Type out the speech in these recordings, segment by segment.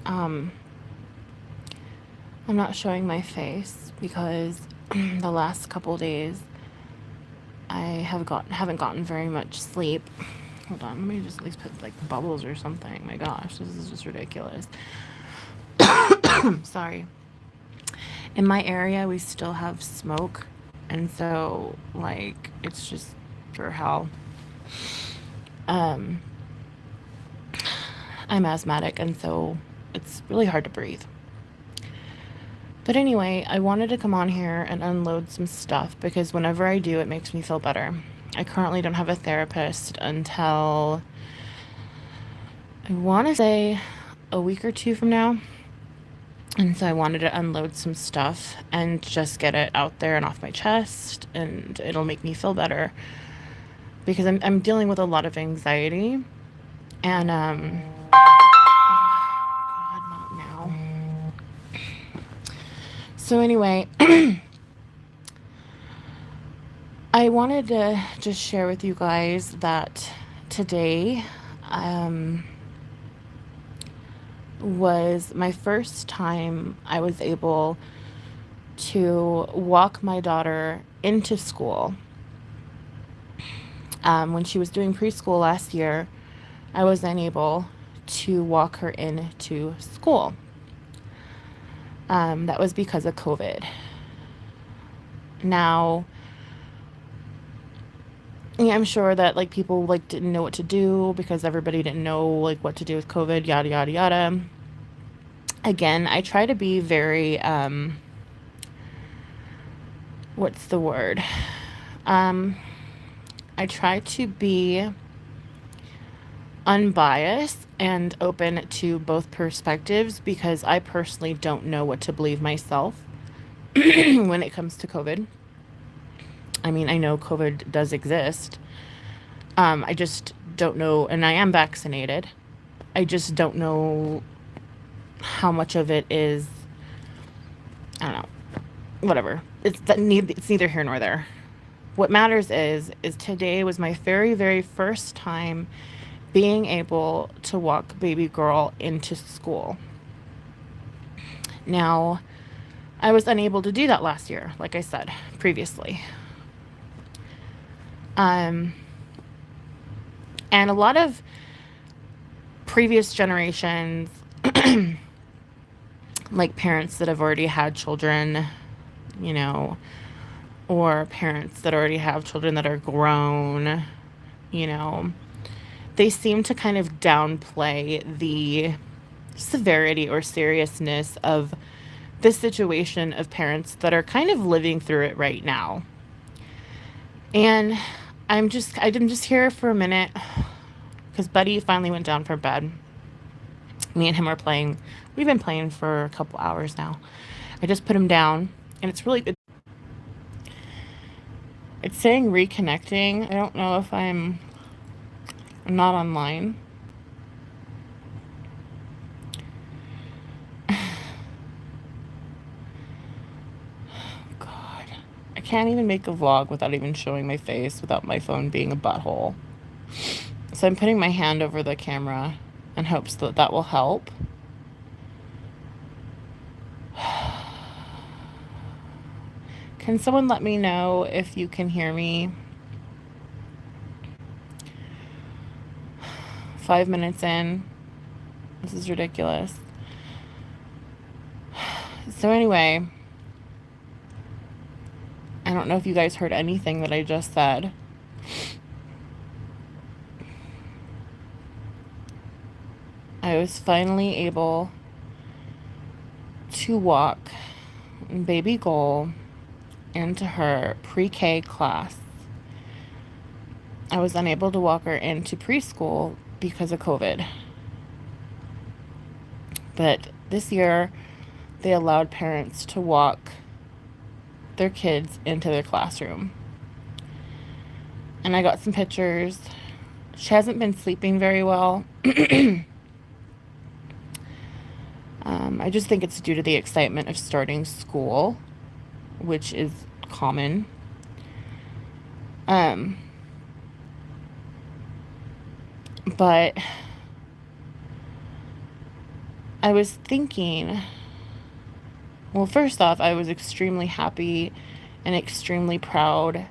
Um, I'm not showing my face because the last couple days haven't gotten very much sleep. Hold on, let me just at least put like bubbles or something. My gosh, this is just ridiculous. Sorry. In my area, we still have smoke, and so like it's just pure hell. Um, I'm asthmatic, and so it's really hard to breathe. But anyway, I wanted to come on here and unload some stuff because whenever I do, it makes me feel better. I currently don't have a therapist until I want to say a week or two from now. And so I wanted to unload some stuff and just get it out there and off my chest, and it'll make me feel better because I'm dealing with a lot of anxiety. And God, not now. So anyway, I wanted to just share with you guys that today was my first time I was able to walk my daughter into school. When she was doing preschool last year, I was unable to walk her into school. That was because of COVID. Now, yeah, I'm sure that like people like didn't know what to do because everybody didn't know like what to do with COVID, yada yada yada. Again, I try to be very what's the word? I try to be unbiased and open to both perspectives because I personally don't know what to believe myself when it comes to COVID. I mean, I know COVID does exist. I just don't know, and I am vaccinated. I just don't know how much of it is, I don't know, whatever. It's neither here nor there. What matters is today was my very, very first time being able to walk baby girl into school. Now, I was unable to do that last year, like I said previously. And a lot of previous generations, like parents that have already had children, you know, or parents that already have children that are grown, you know, they seem to kind of downplay the severity or seriousness of the situation of parents that are kind of living through it right now. And I'm just here for a minute because Buddy finally went down for bed. Me and him are playing. We've been playing for a couple hours now. I just put him down, and it's saying reconnecting. I don't know if I'm not online. God, I can't even make a vlog without even showing my face, without my phone being a butthole. So I'm putting my hand over the camera in hopes that that will help. Can someone let me know if you can hear me? 5 minutes in. This is ridiculous. So anyway, I don't know if you guys heard anything that I just said. I was finally able to walk baby girl into her pre-K class. I was unable to walk her into preschool because of COVID. But this year, they allowed parents to walk their kids into their classroom. And I got some pictures. She hasn't been sleeping very well. I just think it's due to the excitement of starting school, which is common. But I was thinking, well, first off, I was extremely happy and extremely proud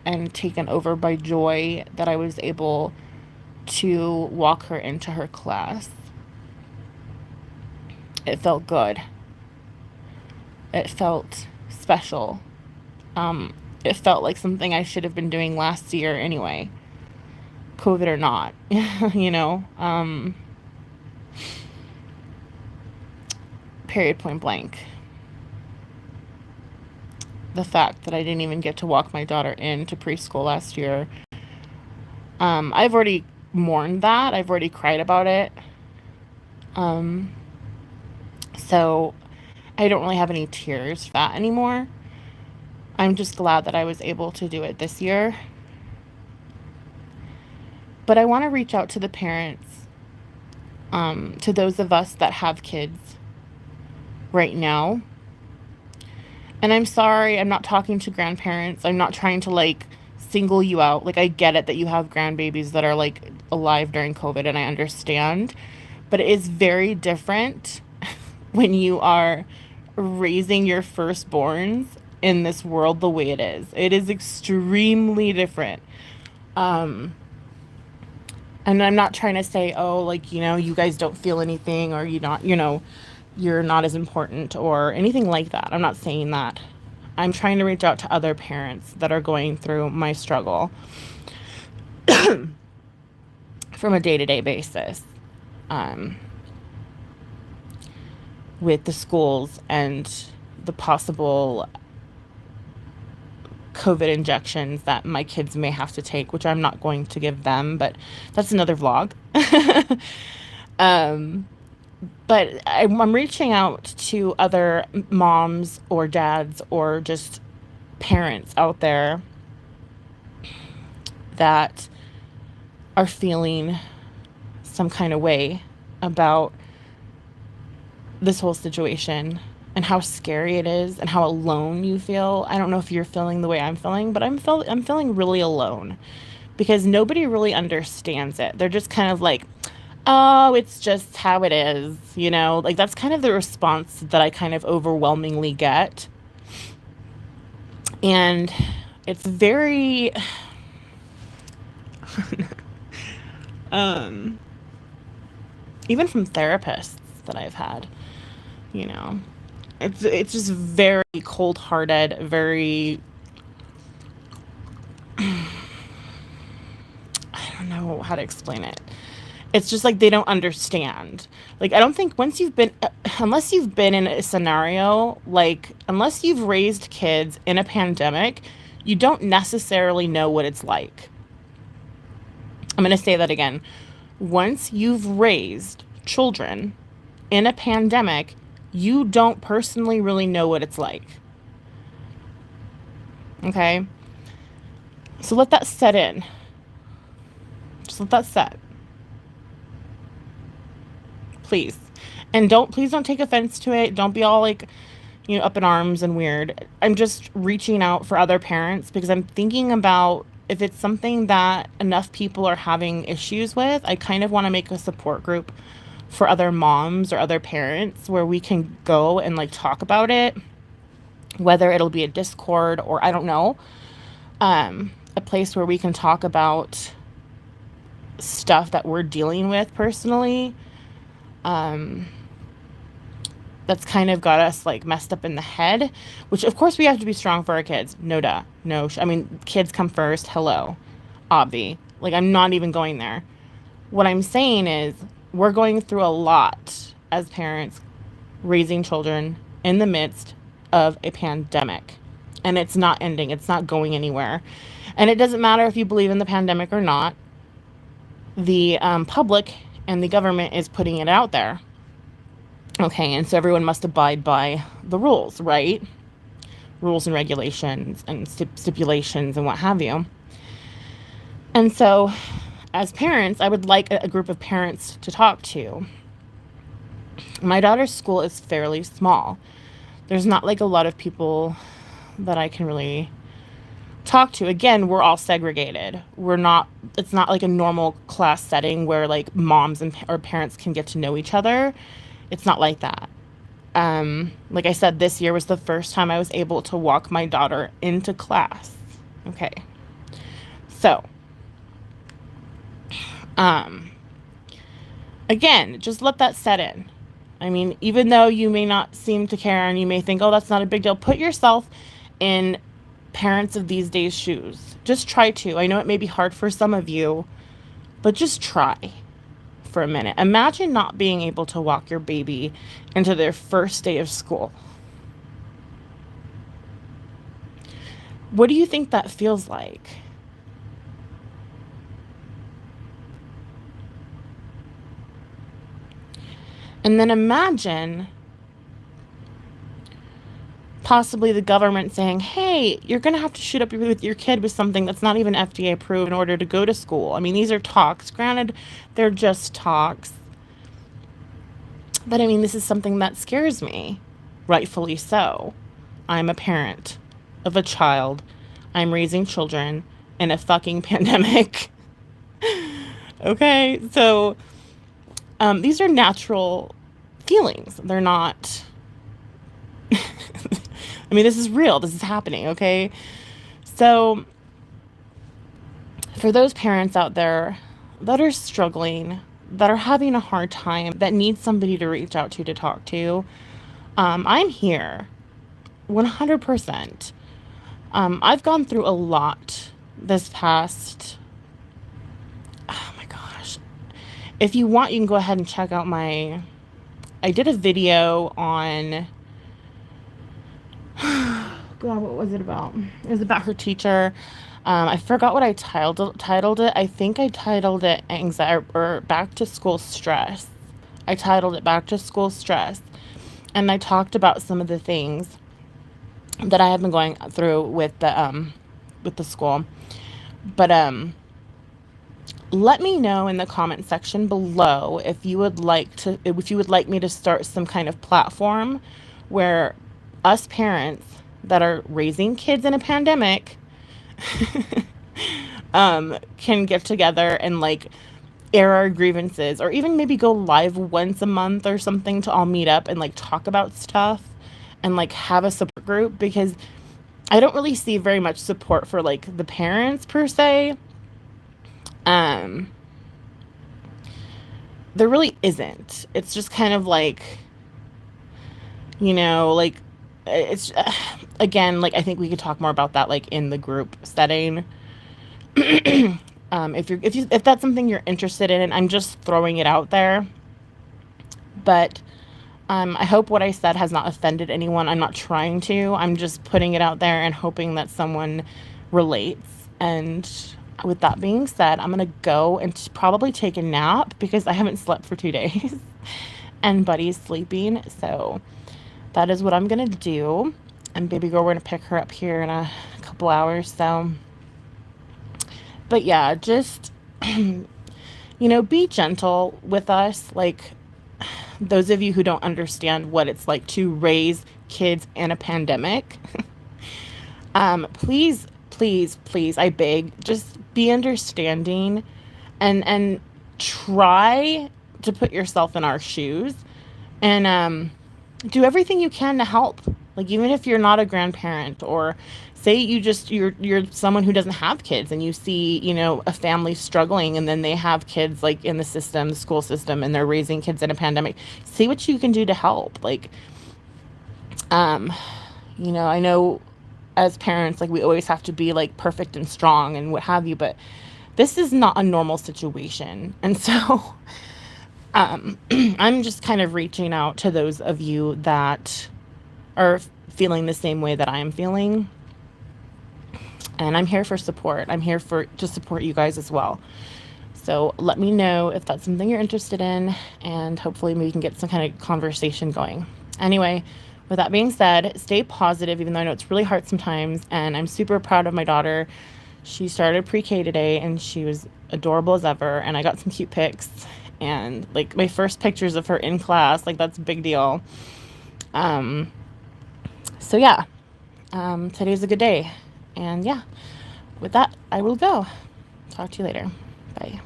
and taken over by joy that I was able to walk her into her class. It felt good. It felt special. It felt like something I should have been doing last year anyway, COVID or not, you know? Period, point blank. The fact that I didn't even get to walk my daughter into preschool last year, I've already mourned that. I've already cried about it. Um, so I don't really have any tears for that anymore. I'm just glad that I was able to do it this year. But I want to reach out to the parents, to those of us that have kids right now. And I'm sorry, I'm not talking to grandparents. I'm not trying to like single you out. Like, I get it that you have grandbabies that are like alive during COVID, and I understand. But it is very different when you are raising your firstborns in this world the way it is. It is extremely different. Um, and I'm not trying to say, oh, like, you guys don't feel anything, or you're not as important or anything like that. I'm not saying that. I'm trying to reach out to other parents that are going through my struggle from a day-to-day basis, um, with the schools and the possible COVID injections that my kids may have to take, which I'm not going to give them, but that's another vlog. um, but I'm reaching out to other moms or dads or just parents out there that are feeling some kind of way about this whole situation and how scary it is and how alone you feel. I don't know if you're feeling the way I'm feeling, but I'm feeling really alone because nobody really understands it. They're just kind of like, oh, it's just how it is, Like, that's kind of the response that I kind of overwhelmingly get. And it's very um even from therapists that I've had, you know. It's just very cold-hearted, very, I don't know how to explain it. It's just like they don't understand. Like, I don't think unless you've been in a scenario, like, unless you've raised kids in a pandemic, you don't necessarily know what it's like. I'm going to say that again. Once you've raised children in a pandemic, you don't personally really know what it's like. Okay? So let that set in. Just let that set. Please. And please don't take offense to it. Don't be all like, up in arms and weird. I'm just reaching out for other parents because I'm thinking about if it's something that enough people are having issues with. I kind of want to make a support group for other moms or other parents where we can go and like talk about it, whether it'll be a Discord or I don't know, a place where we can talk about stuff that we're dealing with personally. That's kind of got us like messed up in the head, which of course we have to be strong for our kids. No duh. No, I mean, kids come first. Hello. Obvi. Like, I'm not even going there. What I'm saying is we're going through a lot as parents raising children in the midst of a pandemic, and it's not ending. It's not going anywhere. And it doesn't matter if you believe in the pandemic or not. The public and the government is putting it out there. Okay, and so everyone must abide by the rules, right? Rules and regulations and stipulations and what have you. And so, as parents, I would like a group of parents to talk to. My daughter's school is fairly small. There's not like a lot of people that I can really talk to. Again, we're all segregated. It's not like a normal class setting where like moms or parents can get to know each other. It's not like that. Like I said, this year was the first time I was able to walk my daughter into class. Okay. So, um, again, just let that set in. I mean, even though you may not seem to care and you may think, oh, that's not a big deal, put yourself in parents of these days' shoes. Just try to. I know it may be hard for some of you, but just try for a minute. Imagine not being able to walk your baby into their first day of school. What do you think that feels like? And then imagine possibly the government saying, hey, you're going to have to shoot up with your kid with something that's not even FDA approved in order to go to school. I mean, these are talks. Granted, they're just talks. But I mean, this is something that scares me, rightfully so. I'm a parent of a child. I'm raising children in a fucking pandemic. Okay, so these are natural feelings. They're not. I mean, this is real. This is happening, okay? So, for those parents out there that are struggling, that are having a hard time, that need somebody to reach out to talk to, I'm here 100%. I've gone through a lot this past. Oh my gosh. If you want, you can go ahead and check out my. I did a video on. God, what was it about? It was about her teacher. I forgot what I titled it. I think I titled it anxiety or back to school stress. I titled it back to school stress, and I talked about some of the things that I have been going through with the school. But let me know in the comment section below if you would like me to start some kind of platform where us parents that are raising kids in a pandemic can get together and like air our grievances, or even maybe go live once a month or something to all meet up and like talk about stuff and like have a support group, because I don't really see very much support for like the parents per se. There really isn't. It's just kind of like, like it's again, like I think we could talk more about that like in the group setting. If that's something you're interested in, and I'm just throwing it out there. But I hope what I said has not offended anyone. I'm not trying to. I'm just putting it out there and hoping that someone relates. And with that being said, I'm going to go and probably take a nap because I haven't slept for 2 days and Buddy's sleeping. So that is what I'm going to do. And baby girl, we're going to pick her up here in a couple hours. So, but yeah, just, be gentle with us. Like, those of you who don't understand what it's like to raise kids in a pandemic, please, please, please, I beg, just be understanding and try to put yourself in our shoes and do everything you can to help. Like, even if you're not a grandparent, or say you're someone who doesn't have kids and you see, a family struggling and then they have kids like in the school system, and they're raising kids in a pandemic, see what you can do to help. Like, I know as parents, like we always have to be like perfect and strong and what have you, but this is not a normal situation. And so, I'm just kind of reaching out to those of you that are feeling the same way that I am feeling. And I'm here for support. I'm here to support you guys as well. So let me know if that's something you're interested in, and hopefully we can get some kind of conversation going. Anyway, with that being said, stay positive, even though I know it's really hard sometimes. And I'm super proud of my daughter. She started pre-K today and she was adorable as ever. And I got some cute pics, and like my first pictures of her in class, like that's a big deal. So yeah, today's a good day. And yeah, with that, I will go. Talk to you later. Bye.